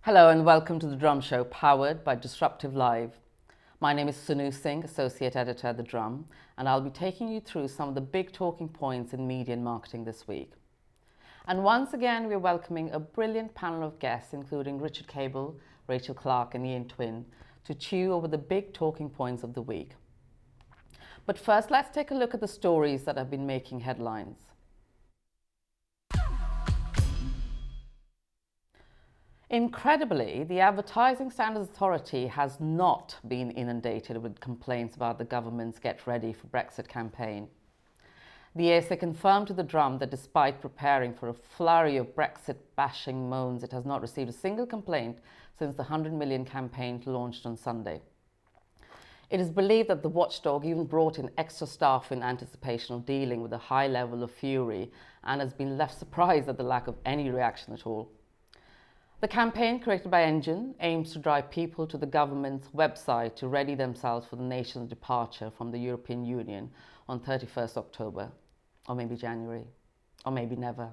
Hello and welcome to The Drum Show, powered by Disruptive Live. My name is Sunu Singh, Associate Editor at The Drum, and I'll be taking you through some of the big talking points in media and marketing this week. And once again, we're welcoming a brilliant panel of guests, including Richard Cable, Rachel Clarke and Twinn, to chew over the big talking points of the week. But first, let's take a look at the stories that have been making headlines. Incredibly, the Advertising Standards Authority has not been inundated with complaints about the government's Get Ready For Brexit campaign. The ASA confirmed to The Drum that despite preparing for a flurry of Brexit-bashing moans, it has not received a single complaint since the 100 million campaign launched on Sunday. It is believed that the watchdog even brought in extra staff in anticipation of dealing with a high level of fury and has been left surprised at the lack of any reaction at all. The campaign, created by Engine, aims to drive people to the government's website to ready themselves for the nation's departure from the European Union on 31st October, or maybe January, or maybe never.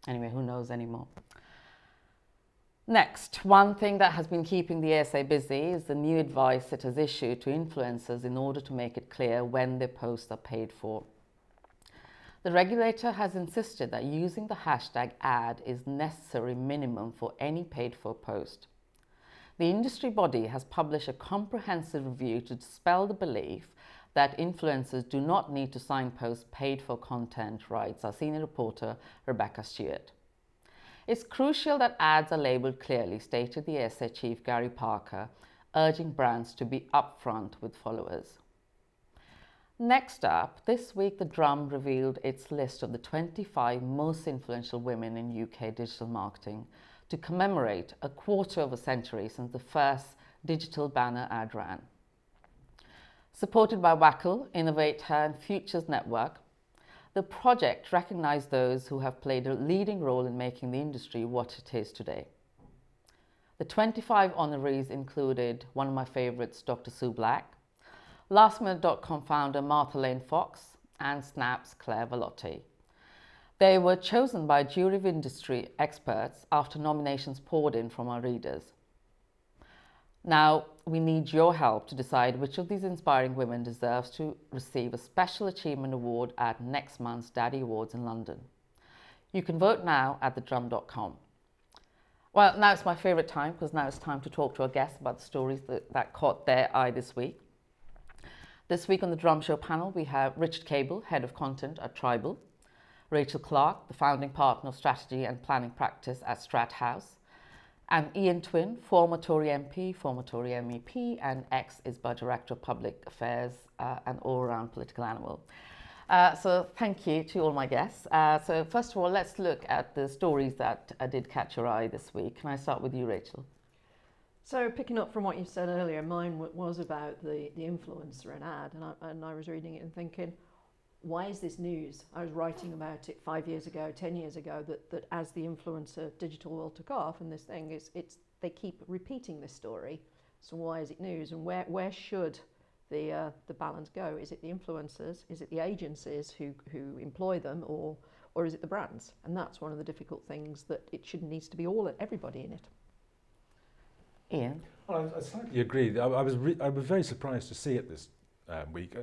Anyway, who knows anymore? Next, one thing that has been keeping the ASA busy is the new advice it has issued to influencers in order to make it clear when their posts are paid for. The regulator has insisted that using the hashtag ad is necessary minimum for any paid-for post. The industry body has published a comprehensive review to dispel the belief that influencers do not need to signpost paid-for content, writes our senior reporter Rebecca Stewart. It's crucial that ads are labelled clearly, stated the ASA chief Gary Parker, urging brands to be upfront with followers. Next up, this week The Drum revealed its list of the 25 most influential women in UK digital marketing to commemorate a quarter of a century since the first digital banner ad ran. Supported by Wackle, Innovator and Futures Network, the project recognised those who have played a leading role in making the industry what it is today. The 25 honorees included one of my favourites, Dr. Sue Black, LastMinute.com founder Martha Lane Fox, and Snap's Claire Velotti. They were chosen by a jury of industry experts after nominations poured in from our readers. Now, we need your help to decide which of these inspiring women deserves to receive a Special Achievement Award at next month's Daddy Awards in London. You can vote now at thedrum.com. Well, now it's my favourite time, because now it's time to talk to our guests about the stories that caught their eye this week. This week on the Drum Show panel, we have Richard Cable, Head of Content at Tribal, Rachel Clarke, the founding partner of Strategy and Planning Practice at Strat House, and Twinn, former Tory MP, former Tory MEP, and ex-ISBA Director of Public Affairs, and all-round political animal. So thank you to all my guests. So first of all, let's look at the stories that did catch your eye this week. Can I start with you, Rachel? So picking up from what you said earlier, mine was about the influencer and ad, and I was reading it and thinking, why is this news? I was writing about it 5 years ago, 10 years ago, that as the influencer digital world took off, and this thing they keep repeating this story. So why is it news? And where should the balance go? Is it the influencers? Is it the agencies who employ them, or is it the brands? And that's one of the difficult things, that it needs to be everybody in it. Ian? Well, I slightly agree. I was very surprised to see it this week.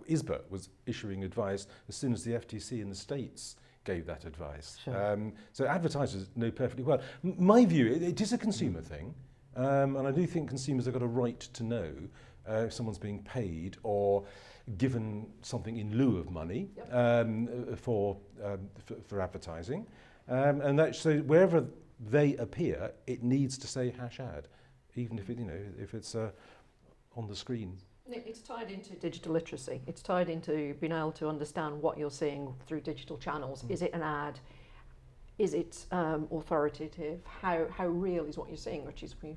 ISBA was issuing advice as soon as the FTC in the States gave that advice. Sure. So advertisers know perfectly well. My view, it is a consumer thing, and I do think consumers have got a right to know if someone's being paid or given something in lieu of money. Yep. For advertising, and that, so wherever they appear, it needs to say #ad. Even if if it's on the screen. It's tied into digital literacy. It's tied into being able to understand what you're seeing through digital channels. Is it an ad? Is it authoritative? How real is what you're seeing? Which is we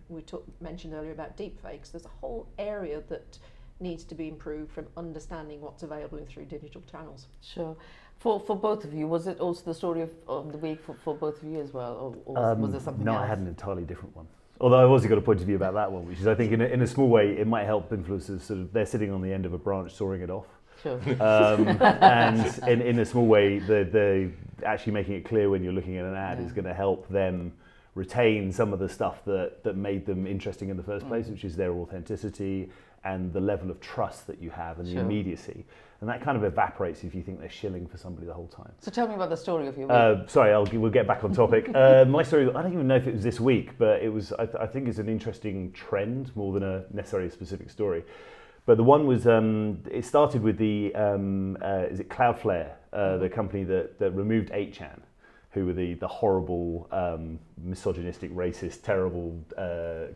mentioned earlier about deepfakes. There's a whole area that needs to be improved from understanding what's available through digital channels. Sure. For both of you, was it also the story of the week for both of you as well, or was there something else? No, I had an entirely different one. Although I've also got a point of view about that one, which is I think in a small way it might help influencers sort of, they're sitting on the end of a branch sawing it off. Sure. And in a small way, the actually making it clear when you're looking at an ad is going to help them retain some of the stuff that made them interesting in the first place, which is their authenticity and the level of trust that you have and the immediacy. And that kind of evaporates if you think they're shilling for somebody the whole time. So tell me about the story of your week. Sorry, we'll get back on topic. My story, I don't even know if it was this week, but it was. I think it's an interesting trend more than necessarily a specific story. But the one was, it started with the, is it Cloudflare, the company that removed 8chan, who were the horrible, misogynistic, racist, terrible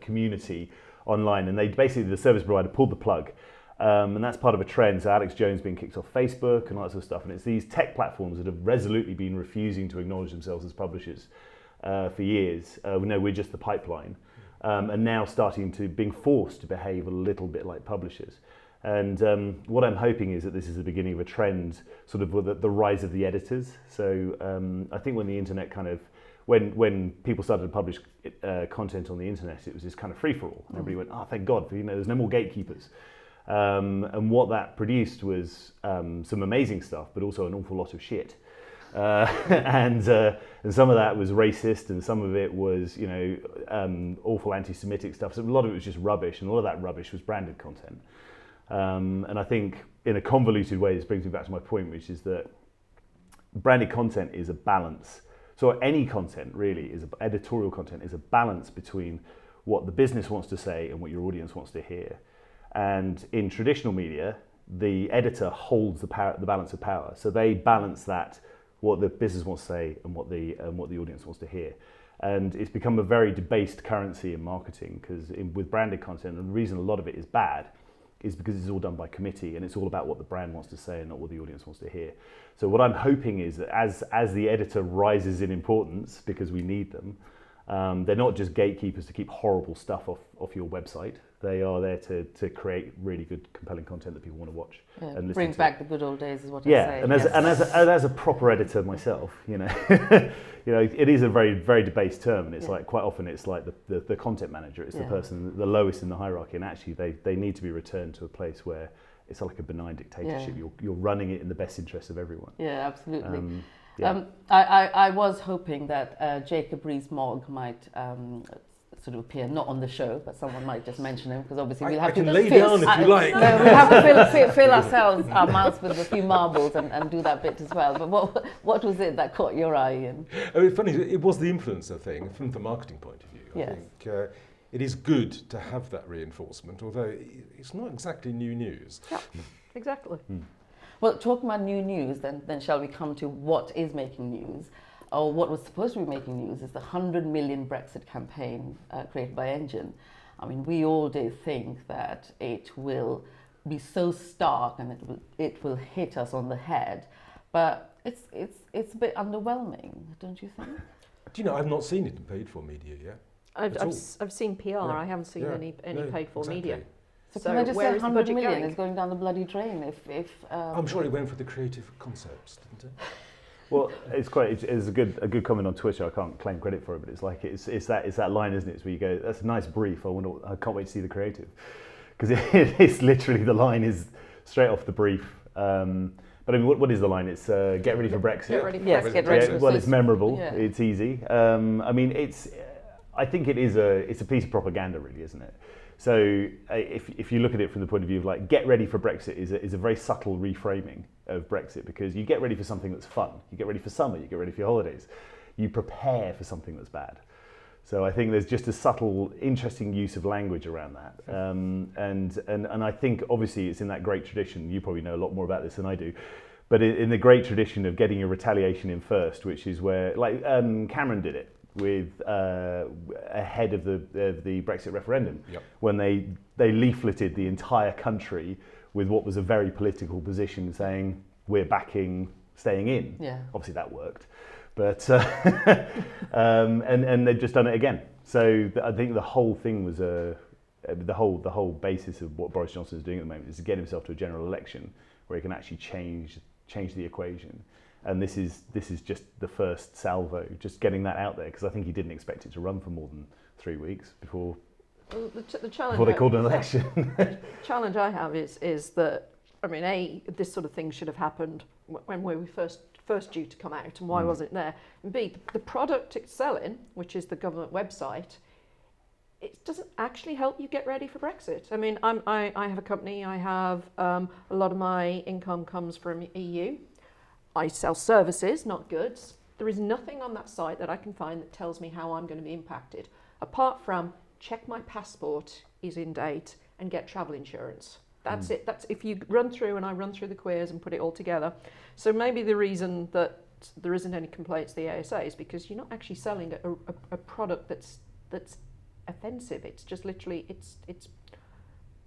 community online. And they basically, the service provider pulled the plug. And that's part of a trend. So Alex Jones being kicked off Facebook and all that sort of stuff. And it's these tech platforms that have resolutely been refusing to acknowledge themselves as publishers for years. We know we're just the pipeline. And now starting to being forced to behave a little bit like publishers. And what I'm hoping is that this is the beginning of a trend, sort of with the rise of the editors. So I think when the internet kind of, when people started to publish content on the internet, it was this kind of free-for-all. And everybody went, oh, thank God, there's no more gatekeepers. And what that produced was some amazing stuff, but also an awful lot of shit. And some of that was racist, and some of it was, awful anti-Semitic stuff. So a lot of it was just rubbish, and a lot of that rubbish was branded content. And I think, in a convoluted way, this brings me back to my point, which is that branded content is a balance. So any content, really, editorial content is a balance between what the business wants to say and what your audience wants to hear. And in traditional media, the editor holds the balance of power. So they balance that, what the business wants to say and what the audience wants to hear. And it's become a very debased currency in marketing, because with branded content, and the reason a lot of it is bad is because it's all done by committee, and it's all about what the brand wants to say and not what the audience wants to hear. So what I'm hoping is that as the editor rises in importance, because we need them, they're not just gatekeepers to keep horrible stuff off your website. They are there to create really good, compelling content that people want to watch and listen Bring to. back the good old days is what I say. And as a proper editor myself, it is a very, very debased term, and it's like quite often it's like the content manager. It's the person the lowest in the hierarchy, and actually they need to be returned to a place where it's like a benign dictatorship. You're running it in the best interest of everyone. Yeah, absolutely. I was hoping that Jacob Rees-Mogg might sort of appear, not on the show, but someone might just mention him, because obviously we'll have to lay down if you like. No, we'll have to fill ourselves, our mouths with a few marbles and do that bit as well. But what was it that caught your eye, Ian? It's funny, it was the influencer thing from the marketing point of view. Yes. I think it is good to have that reinforcement, although it's not exactly new news. Yeah, exactly. Well, talking about new news, then shall we come to what is making news? Or what was supposed to be making news is the 100 million Brexit campaign created by Engine. I mean, we all did think that it will be so stark and it will hit us on the head, but it's a bit underwhelming, don't you think? Do you know, I've not seen it in paid for media yet. I've seen PR. I haven't seen any paid for media. So can I just say 100 million is going down the bloody drain if I'm sure it went for the creative concepts, didn't it? Well, it's a good comment on Twitter. I can't claim credit for it, but it's like it's that line, isn't it? It's where you go, that's a nice brief. I can't wait to see the creative, because it's literally, the line is straight off the brief. But I mean, what is the line? It's get ready for Brexit. Get ready for Yes, Brexit. get ready for Well, it's memorable. Yeah. It's easy. I mean, I think it's a piece of propaganda, really, isn't it? So if you look at it from the point of view of like, get ready for Brexit is a very subtle reframing of Brexit, because you get ready for something that's fun. You get ready for summer, you get ready for your holidays. You prepare for something that's bad. So I think there's just a subtle, interesting use of language around that. And I think obviously it's in that great tradition, you probably know a lot more about this than I do, but in the great tradition of getting a retaliation in first, which is where, like Cameron did it with ahead of the Brexit referendum, when they leafleted the entire country with what was a very political position, saying we're backing staying in. Yeah. Obviously that worked, but and they've just done it again. So I think the whole thing was the whole basis of what Boris Johnson is doing at the moment is to get himself to a general election where he can actually change the equation. And this is just the first salvo, just getting that out there, because I think he didn't expect it to run for more than 3 weeks before the challenge before they called an election. The challenge I have is that, I mean, this sort of thing should have happened when we first first due to come out, and why wasn't it there? And B, the product it's selling, which is the government website, it doesn't actually help you get ready for Brexit. I mean, I have a company, I have a lot of my income comes from EU. I sell services, not goods. There is nothing on that site that I can find that tells me how I'm going to be impacted, apart from check my passport is in date and get travel insurance. That's it. That's if you run through, and I run through the queries and put it all together. So maybe the reason that there isn't any complaints to the ASA is because you're not actually selling a product that's offensive. It's just literally it's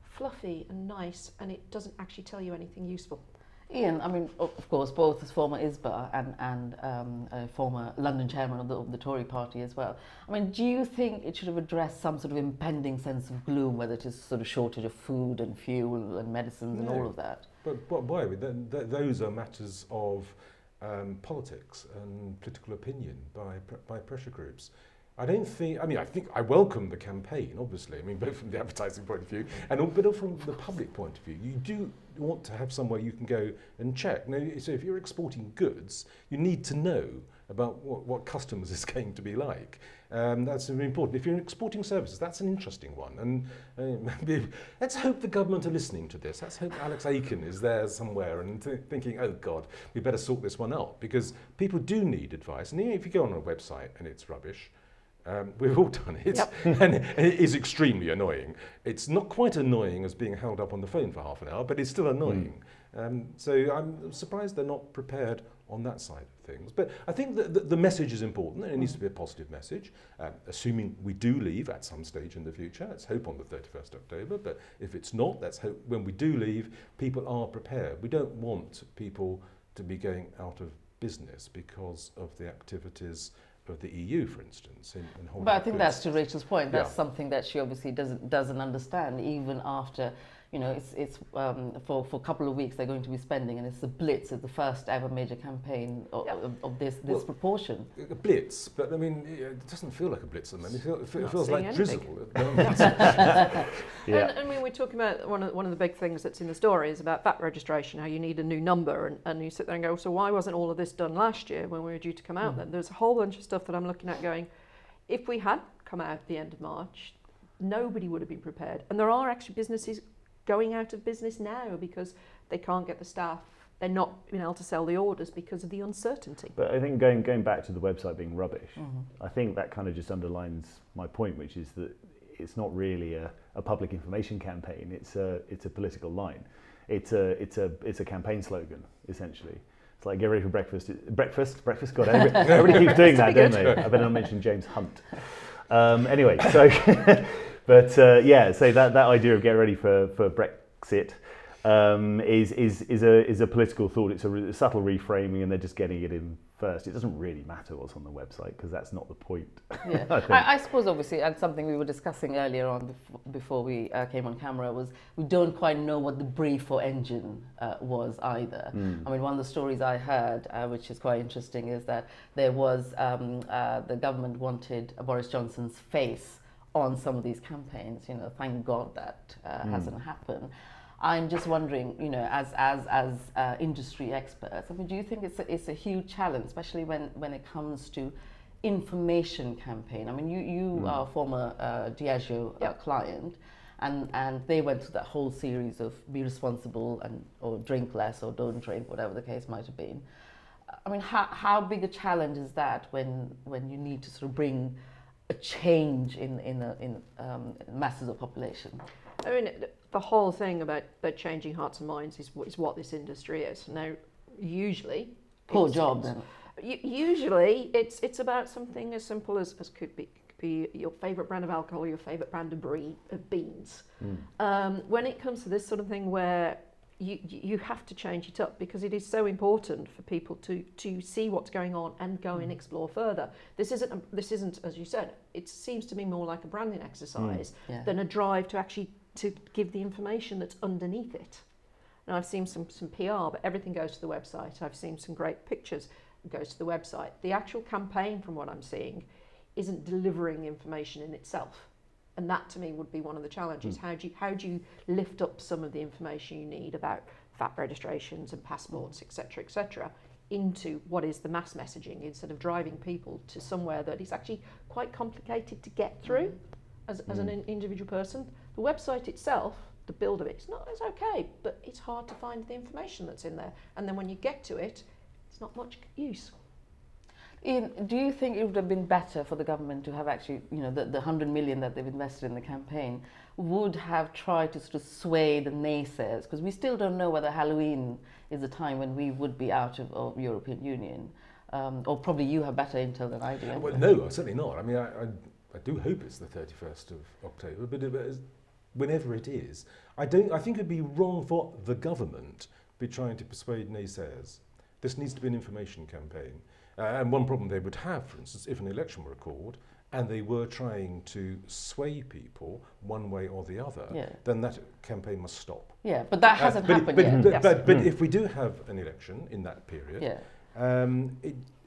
fluffy and nice, and it doesn't actually tell you anything useful. Ian, I mean, of course, both as former ISBA and a former London chairman of the Tory party as well. I mean, do you think it should have addressed some sort of impending sense of gloom, whether it is sort of shortage of food and fuel and medicines and all of that? But why? Those are matters of politics and political opinion by pressure groups. I think I welcome the campaign, obviously. I mean, both from the advertising point of view but from the public point of view. You do want to have somewhere you can go and check. Now, so if you're exporting goods, you need to know about what customs is going to be like. That's very important. If you're exporting services, that's an interesting one. And let's hope the government are listening to this. Let's hope Alex Aiken is there somewhere and thinking, oh God, we better sort this one out, because people do need advice. And even if you go on a website and it's rubbish, we've all done it, Yep. and it is extremely annoying. It's not quite annoying as being held up on the phone for half an hour, but it's still annoying. So I'm surprised they're not prepared on that side of things. But I think that the message is important, and it needs to be a positive message, assuming we do leave at some stage in the future. Let's hope on the 31st October, but if it's not, let's hope when we do leave, people are prepared. We don't want people to be going out of business because of the activities of the EU, for instance. But I think that's to Rachel's point. That's Yeah. something that she obviously doesn't understand, even after, you know, it's for a couple of weeks they're going to be spending, and it's the Blitz, it's the first ever major campaigin of this proportion. A blitz, but I mean, it doesn't feel like a blitz at the moment. It feels like anything. drizzle at the moment. Yeah. And I mean, we're talking about one of the big things that's in the story is about VAT registration, how you need a new number, and you sit there and go, so why wasn't all of this done last year when we were due to come out then? There's a whole bunch of stuff that I'm looking at going, if we had come out at the end of March, nobody would have been prepared. And there are actually businesses going out of business now because they can't get the staff. They're not being able to sell the orders because of the uncertainty. But I think going back to the website being rubbish, I think that kind of just underlines my point, which is that it's not really a public information campaign. It's a political line. It's a campaign slogan, essentially. It's like, get ready for breakfast. Breakfast. God, everybody keeps doing that, don't they? I better not mention James Hunt. Anyway, so but so that idea of get ready for Brexit is a political thought. It's a subtle reframing, and they're just getting it in first. It doesn't really matter what's on the website because that's not the point. Yeah, I suppose obviously, and something we were discussing earlier on before we came on camera was we don't quite know what the brief or engine was either. I mean, one of the stories I heard, which is quite interesting, is that there was the government wanted Boris Johnson's face on some of these campaigns. You know, thank God that hasn't happened. I'm just wondering, you know, as industry experts, I mean, do you think it's a huge challenge, especially when it comes to information campaign? I mean, you are a former Diageo client, and they went through that whole series of be responsible or drink less or don't drink, whatever the case might have been. I mean, how big a challenge is that when you need to sort of bring a change in masses of population? I mean, the whole thing about changing hearts and minds is what this industry is. Now, usually... Poor job, then. Usually, it's about something as simple as could be your favourite brand of alcohol, your favourite brand of beans. When it comes to this sort of thing where you have to change it up, because it is so important for people to see what's going on and go and explore further. This isn't, as you said, it seems to me more like a branding exercise than a drive to actually to give the information that's underneath it. And I've seen some PR, but everything goes to the website. I've seen some great pictures that goes to the website. The actual campaign, from what I'm seeing, isn't delivering information in itself. And that to me would be one of the challenges. How do you lift up some of the information you need about VAT registrations and passports, etc., into what is the mass messaging instead of driving people to somewhere that is actually quite complicated to get through as an individual person. The website itself, the build of it's okay, but it's hard to find the information that's in there. And then when you get to it, it's not much use. Ian, do you think it would have been better for the government to have actually, the 100 million that they've invested in the campaign would have tried to sort of sway the naysayers? Because we still don't know whether Halloween is a time when we would be out of European Union. Or probably you have better intel than I do. Well, no, certainly not. I mean, I do hope it's the 31st of October, but whenever it is, I think it'd be wrong for the government to be trying to persuade naysayers. This needs to be an information campaign. And one problem they would have, for instance, if an election were called and they were trying to sway people one way or the other, then that campaign must stop. Yeah, but that hasn't happened yet. But if we do have an election in that period,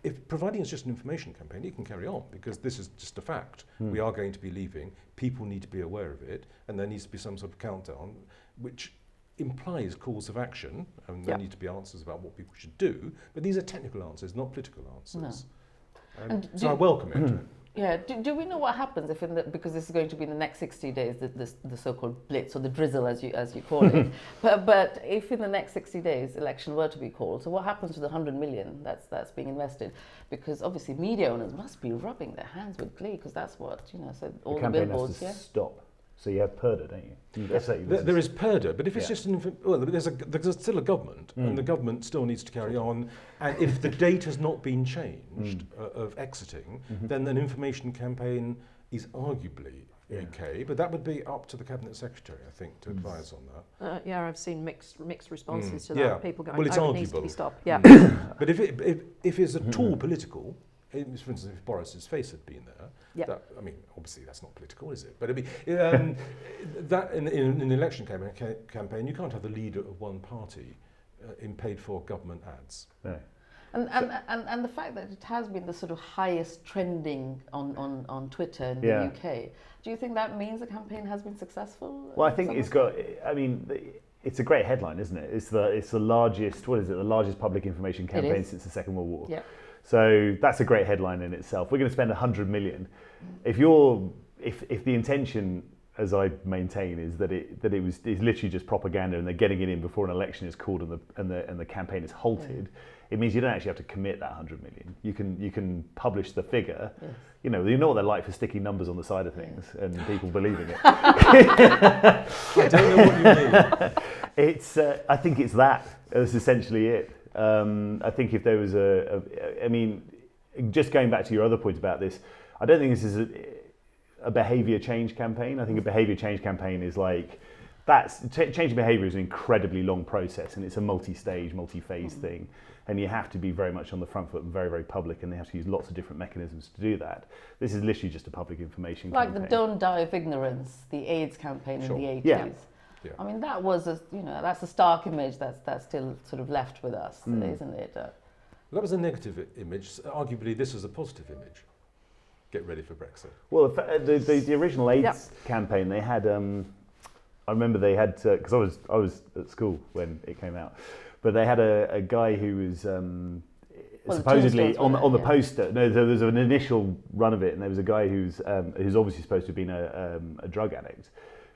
if providing it's just an information campaign, it can carry on because this is just a fact. We are going to be leaving. People need to be aware of it, and there needs to be some sort of countdown, which implies calls of action, and there need to be answers about what people should do. But these are technical answers, not political answers. No. So I welcome it. Yeah. Do we know what happens if because this is going to be in the next 60 days, the so-called blitz or the drizzle, as you call it. but if in the next 60 days election were to be called, so what happens to the 100 million that's being invested? Because obviously media owners must be rubbing their hands with glee because that's what So all the billboards. Has to stop. So you have PERDA, don't you? There is PERDA, but if it's just there's still a government, and the government still needs to carry on. And if the date has not been changed of exiting, then an information campaign is arguably okay. But that would be up to the Cabinet Secretary, I think, to advise on that. I've seen mixed responses to that. People going, well, it's it arguable. needs to be stopped. Yeah. But if it's at all political, for instance, if Boris's face had been there, I mean, obviously that's not political, is it? But I mean, that in an election campaign, you can't have the leader of one party in paid-for government ads. No. And the fact that it has been the sort of highest trending on Twitter in the UK, do you think that means the campaign has been successful? Well, I think it's got. I mean, it's a great headline, isn't it? It's the largest. What is it? The largest public information campaign since the Second World War. Yeah. So that's a great headline in itself. We're going to spend 100 million. If the intention, as I maintain, is that it's literally just propaganda and they're getting it in before an election is called and the campaign is halted, it means you don't actually have to commit that 100 million. You can publish the figure. Yes. You know what they're like for sticking numbers on the side of things and people believing it. I don't know what you mean. I think it's that. That's essentially it. I think if there was I mean, just going back to your other point about this, I don't think this is a behaviour change campaign. I think a behaviour change campaign is like, changing behaviour is an incredibly long process and it's a multi-stage, multi-phase thing. And you have to be very much on the front foot and very, very public, and they have to use lots of different mechanisms to do that. This is literally just a public information campaign. Like the Don't Die of Ignorance, the AIDS campaign in the 80s. Yeah. Yeah. I mean, that was that's a stark image that's still sort of left with us, isn't it? That was a negative image. Arguably, this is a positive image. Get ready for Brexit. Well, the original AIDS campaign, they had. I remember they had because I was at school when it came out, but they had a guy who was supposedly on the poster. No, there was an initial run of it, and there was a guy who's obviously supposed to have been a drug addict,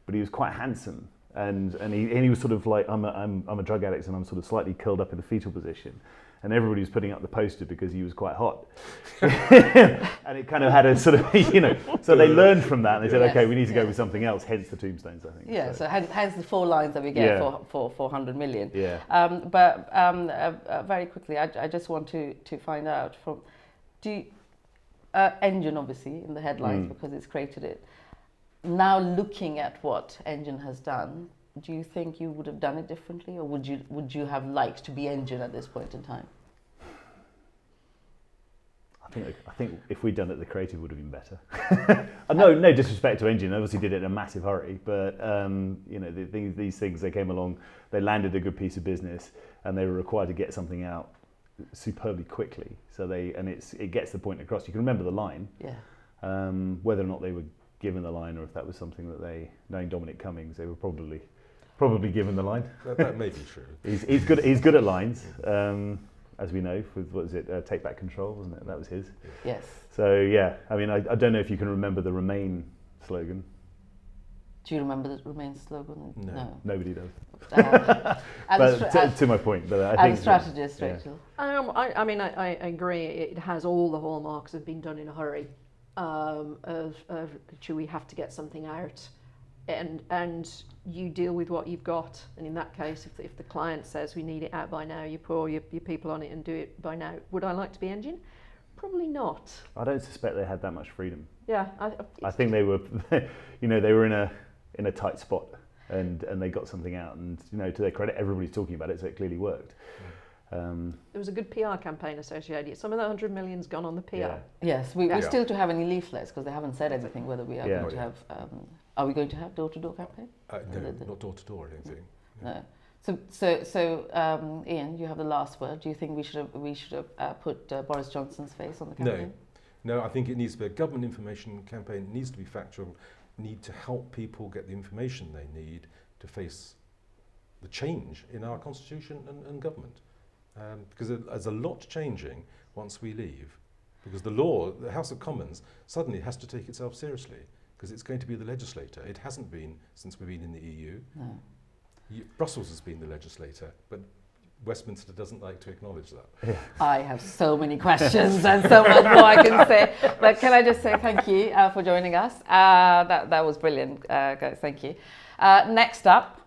but he was quite handsome. And he was sort of like, I'm a drug addict and I'm sort of slightly curled up in the fetal position, and everybody was putting up the poster because he was quite hot. And it kind of had a sort of so they learned from that and they said, okay, we need to go with something else. Hence the tombstones, I think. Yeah. So hence the 4 lines that we get for 400 million. Yeah. But very quickly, I just want to find out from Engine obviously in the headlines because it's created it. Now looking at what Engine has done, do you think you would have done it differently, or would you have liked to be Engine at this point in time? I think if we'd done it, the creative would have been better. No disrespect to Engine, obviously did it in a massive hurry, but these things, they came along, they landed a good piece of business, and they were required to get something out superbly quickly. So it gets the point across. You can remember the line. Yeah. Whether or not they were given the line, or if that was something that knowing Dominic Cummings, they were probably given the line. That may be true. He's good at lines. as we know, with, what was it, Take Back Control, wasn't it? That was his. Yes. So yeah, I mean, I don't know if you can remember the Remain slogan. Do you remember the Remain slogan? No. Nobody does. As To my point, but I as think a strategist, yeah. Rachel. I mean, I agree. It has all the hallmarks of being done in a hurry. Of should we have to get something out, and you deal with what you've got. And in that case, if the client says we need it out by now, you put all your people on it and do it by now. Would I like to be engine? Probably not. I don't suspect they had that much freedom. Yeah, I think they were, they were in a tight spot, and they got something out, and to their credit, everybody's talking about it, so it clearly worked. There was a good PR campaign associated. Some of the 100 million's gone on the PR. Yeah. Yes, we still to have any leaflets because they haven't said anything whether we are going to have. Are we going to have door-to-door campaign? No, not door-to-door, I don't think. No. So, Ian, you have the last word. Do you think we should have put Boris Johnson's face on the campaign? No, I think it needs to be a government information campaign. It needs to be factual. Need to help people get the information they need to face the change in our constitution and government. Because there's a lot changing once we leave. Because the House of Commons suddenly has to take itself seriously because it's going to be the legislator. It hasn't been since we've been in the EU. No. Brussels has been the legislator, but Westminster doesn't like to acknowledge that. Yeah. I have so many questions and so much more I can say. But can I just say thank you for joining us? That was brilliant, guys. Thank you. Next up.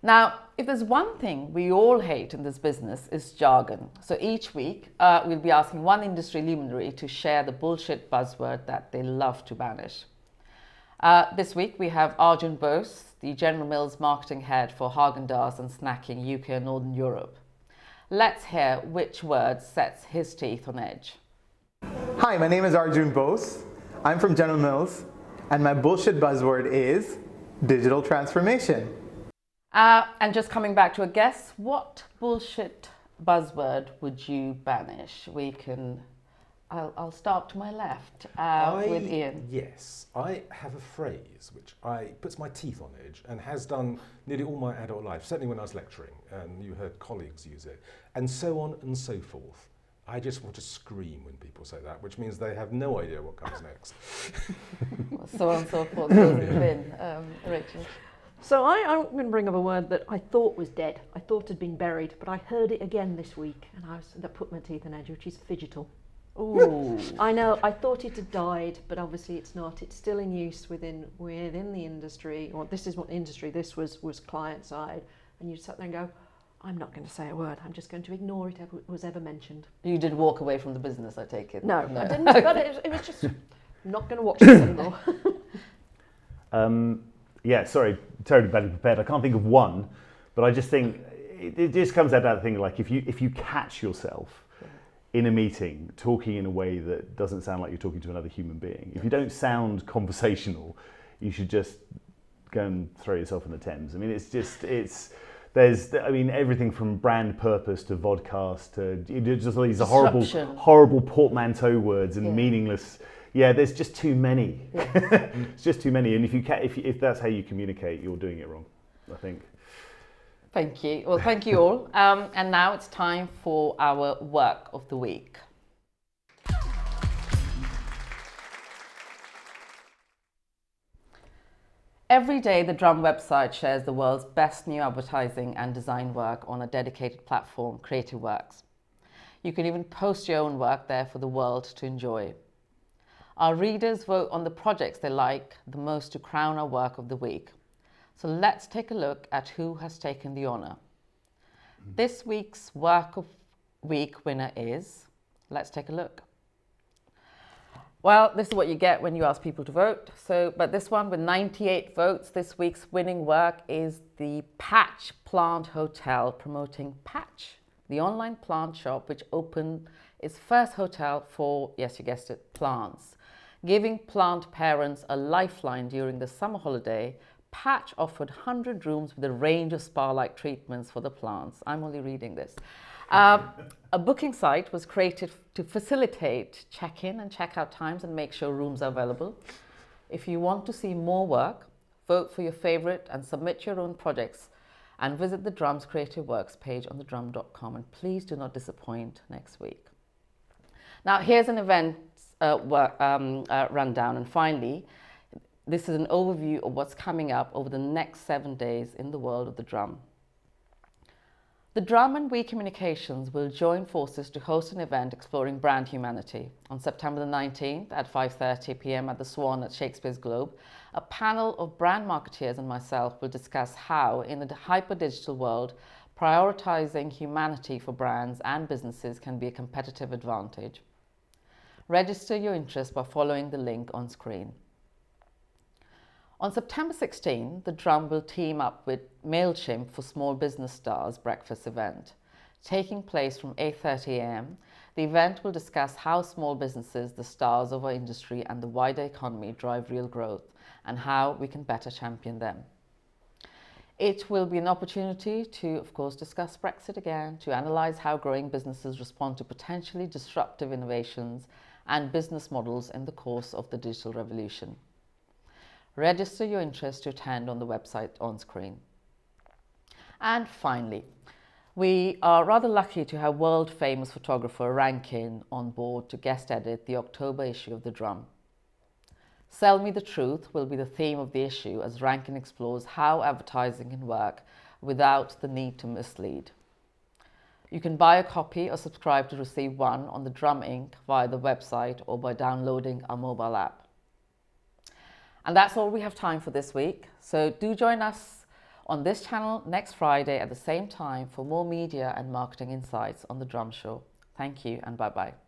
Now, if there's one thing we all hate in this business, it's jargon. So each week, we'll be asking one industry luminary to share the bullshit buzzword that they love to banish. This week, we have Arjun Bose, the General Mills marketing head for Haagen-Dazs and snacking UK and Northern Europe. Let's hear which word sets his teeth on edge. Hi, my name is Arjun Bose. I'm from General Mills, and my bullshit buzzword is digital transformation. And just coming back to a guess, what bullshit buzzword would you banish? I'll start to my left with Ian. Yes, I have a phrase which puts my teeth on edge and has done nearly all my adult life, certainly when I was lecturing, and you heard colleagues use it, and so on and so forth. I just want to scream when people say that, which means they have no idea what comes next. So on and so forth goes in Twinn. Rachel. So I'm going to bring up a word that I thought was dead. I thought had been buried, but I heard it again this week, and that put my teeth on edge, which is fidgetal. Ooh. I know, I thought it had died, but obviously it's not. It's still in use within the industry, or this is what industry, this was client side, and you sat there and go, I'm not going to say a word, I'm just going to ignore it was ever mentioned. You did walk away from the business, I take it? No. I didn't, but it was just, I'm not going to watch this anymore. Yeah, sorry, terribly badly prepared. I can't think of one, but I just think it just comes out that thing like if you catch yourself in a meeting talking in a way that doesn't sound like you're talking to another human being, if you don't sound conversational, you should just go and throw yourself in the Thames. I mean, there's everything from brand purpose to vodcast to just all these horrible portmanteau words and meaningless. Yeah, there's just too many. Yeah. It's just too many, and if that's how you communicate, you're doing it wrong, I think. Thank you. Well, thank you all. And now it's time for our work of the week. Every day, the Drum website shares the world's best new advertising and design work on a dedicated platform, Creative Works. You can even post your own work there for the world to enjoy. Our readers vote on the projects they like the most to crown our work of the week. So let's take a look at who has taken the honour. This week's work of week winner is, let's take a look. Well, this is what you get when you ask people to vote. But this one with 98 votes, this week's winning work is the Patch Plant Hotel, promoting Patch, the online plant shop which opened its first hotel for, yes, you guessed it, plants. Giving plant parents a lifeline during the summer holiday, Patch offered 100 rooms with a range of spa-like treatments for the plants. I'm only reading this. A booking site was created to facilitate check-in and check-out times and make sure rooms are available. If you want to see more work, vote for your favourite and submit your own projects, and visit the Drum's Creative Works page on thedrum.com, and please do not disappoint next week. Now here's an event rundown, and finally this is an overview of what's coming up over the next 7 days in the world of the drum. The Drum and We Communications will join forces to host an event exploring brand humanity. On September the 19th at 5:30 p.m. at the Swan at Shakespeare's Globe, a panel of brand marketeers and myself will discuss how, in a hyper-digital world, prioritizing humanity for brands and businesses can be a competitive advantage. Register your interest by following the link on screen. On September 16, the Drum will team up with MailChimp for Small Business Stars breakfast event. Taking place from 8:30 a.m, the event will discuss how small businesses, the stars of our industry and the wider economy, drive real growth and how we can better champion them. It will be an opportunity to, of course, discuss Brexit again, to analyse how growing businesses respond to potentially disruptive innovations and business models in the course of the digital revolution. Register your interest to attend on the website on screen. And finally, we are rather lucky to have world-famous photographer Rankin on board to guest edit the October issue of the Drum. Sell Me the Truth will be the theme of the issue, as Rankin explores how advertising can work without the need to mislead. You can buy a copy or subscribe to receive one on the Drum Inc. via the website or by downloading our mobile app. And that's all we have time for this week. So do join us on this channel next Friday at the same time for more media and marketing insights on The Drum Show. Thank you and bye-bye.